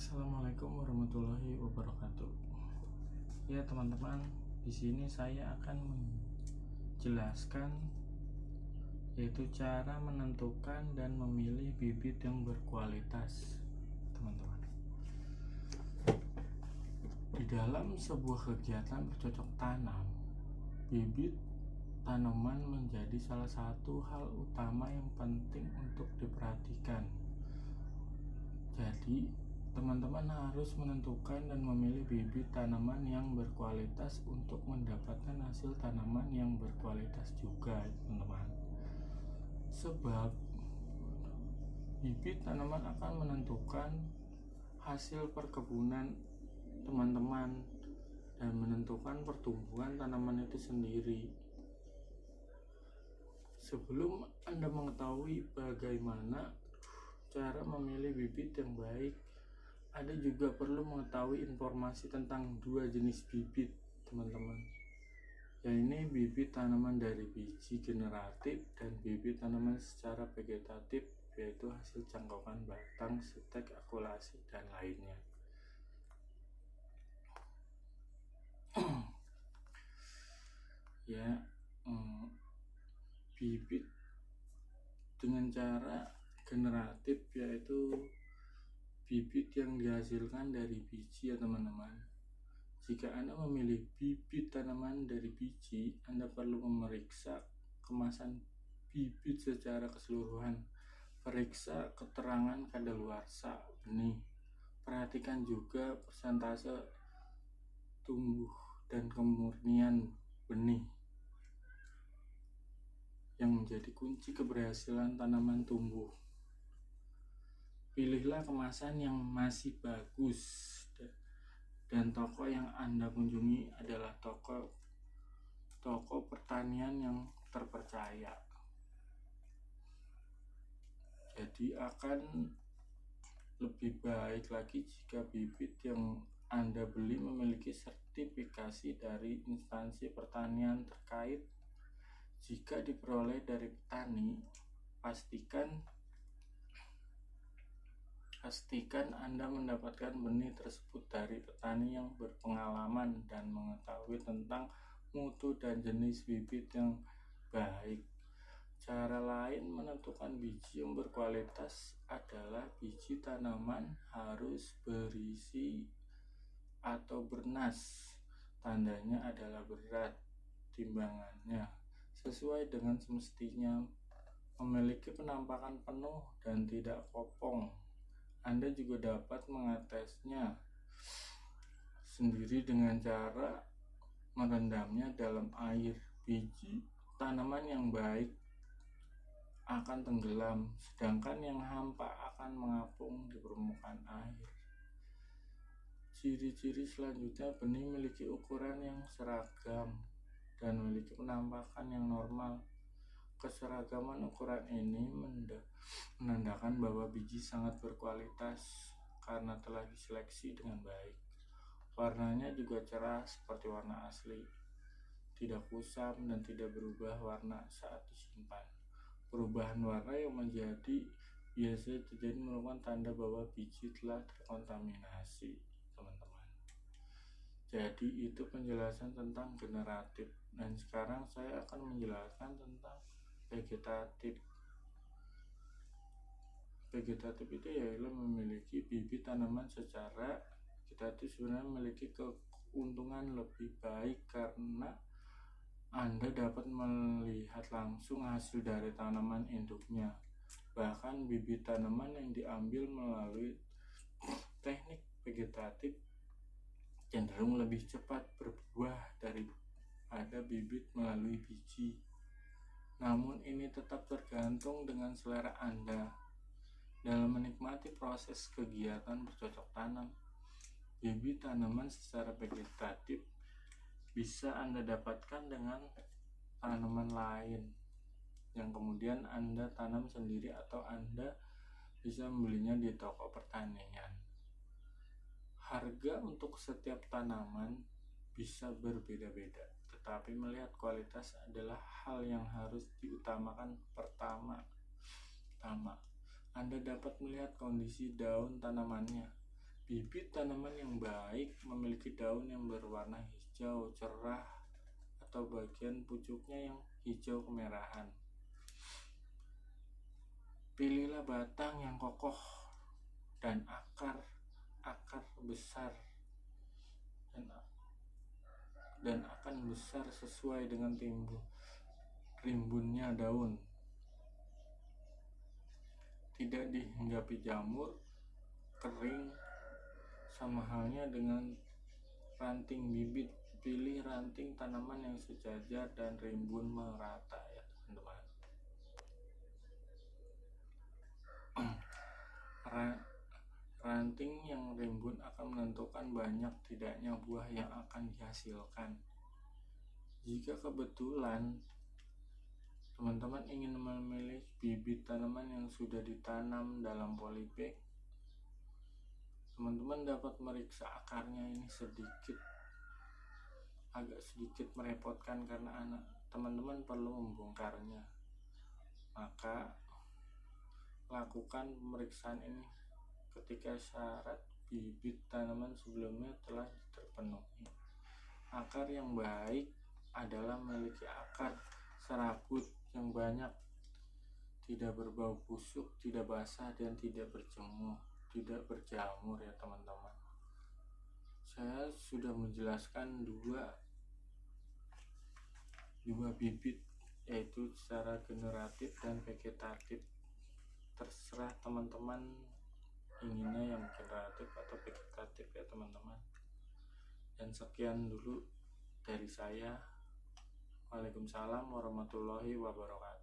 Assalamualaikum warahmatullahi wabarakatuh. Ya teman-teman, di sini saya akan menjelaskan yaitu cara menentukan dan memilih bibit yang berkualitas, teman-teman. Di dalam sebuah kegiatan bercocok tanam, bibit tanaman menjadi salah satu hal utama yang penting untuk diperhatikan. Jadi, teman-teman harus menentukan dan memilih bibit tanaman yang berkualitas untuk mendapatkan hasil tanaman yang berkualitas juga, teman-teman. Sebab bibit tanaman akan menentukan hasil perkebunan teman-teman dan menentukan pertumbuhan tanaman itu sendiri. Sebelum Anda mengetahui bagaimana cara memilih bibit yang baik, Anda juga perlu mengetahui informasi tentang dua jenis bibit, teman-teman. Yaitu bibit tanaman dari biji generatif dan bibit tanaman secara vegetatif, yaitu hasil cangkokan batang, stek, akulasi, dan lainnya. Bibit dengan cara generatif yaitu bibit yang dihasilkan dari biji, ya teman-teman. Jika Anda memilih bibit tanaman dari biji, Anda perlu memeriksa kemasan bibit secara keseluruhan. Periksa keterangan kadaluarsa benih. Perhatikan juga persentase tumbuh dan kemurnian benih yang menjadi kunci keberhasilan tanaman tumbuh. Pilihlah kemasan yang masih bagus, dan toko yang Anda kunjungi adalah toko pertanian yang terpercaya. Jadi akan lebih baik lagi jika bibit yang Anda beli memiliki sertifikasi dari instansi pertanian terkait. Jika diperoleh dari petani, pastikan Anda mendapatkan benih tersebut dari petani yang berpengalaman dan mengetahui tentang mutu dan jenis bibit yang baik. Cara lain menentukan biji yang berkualitas adalah biji tanaman harus berisi atau bernas. Tandanya adalah berat timbangannya, sesuai dengan semestinya, memiliki penampakan penuh dan tidak kopong. Anda juga dapat mengetesnya sendiri dengan cara merendamnya dalam air. Biji tanaman yang baik akan tenggelam, sedangkan yang hampa akan mengapung di permukaan air. Ciri-ciri selanjutnya, benih memiliki ukuran yang seragam dan memiliki penampakan yang normal. Keseragaman ukuran ini menandakan bahwa biji sangat berkualitas karena telah diseleksi dengan baik. Warnanya juga cerah seperti warna asli, tidak kusam dan tidak berubah warna saat disimpan. Perubahan warna yang menjadi biasa terjadi merupakan tanda bahwa biji telah terkontaminasi, teman-teman. Jadi itu penjelasan tentang generatif, dan sekarang saya akan menjelaskan tentang vegetatif. Vegetatif itu yaitu memiliki bibit tanaman secara vegetatif sebenarnya memiliki keuntungan lebih baik karena Anda dapat melihat langsung hasil dari tanaman induknya. Bahkan bibit tanaman yang diambil melalui teknik vegetatif cenderung lebih cepat berbuah daripada bibit melalui biji. Namun ini tetap tergantung dengan selera Anda dalam menikmati proses kegiatan bercocok tanam. Bibit tanaman secara vegetatif bisa Anda dapatkan dengan tanaman lain yang kemudian Anda tanam sendiri, atau Anda bisa membelinya di toko pertanian. Harga untuk setiap tanaman bisa berbeda-beda, tetapi melihat kualitas adalah hal yang harus diutamakan. Pertama, Anda dapat melihat kondisi daun tanamannya. Bibit tanaman yang baik memiliki daun yang berwarna hijau cerah atau bagian pucuknya yang hijau kemerahan. Pilihlah batang yang kokoh dan akar besar dan akan besar sesuai dengan rimbunnya daun. Tidak dihinggapi jamur, kering, sama halnya dengan ranting bibit. Pilih ranting tanaman yang sejajar dan rimbun merata ya teman-teman. Ranting yang rimbun akan menentukan banyak tidaknya buah yang akan dihasilkan. Jika kebetulan teman-teman ingin memilih bibit tanaman yang sudah ditanam dalam polybag, teman-teman dapat meriksa akarnya. Ini agak sedikit merepotkan karena teman-teman perlu membongkarnya. Maka lakukan pemeriksaan ini ketika syarat bibit tanaman sebelumnya telah terpenuhi. Akar yang baik adalah memiliki akar serabut yang banyak, tidak berbau busuk, tidak basah, dan tidak berjamur ya teman-teman. Saya sudah menjelaskan dua bibit, yaitu secara generatif dan vegetatif. Terserah teman-teman inginnya yang generatif atau vegetatif ya teman-teman. Dan sekian dulu dari saya. Waalaikumsalam warahmatullahi wabarakatuh.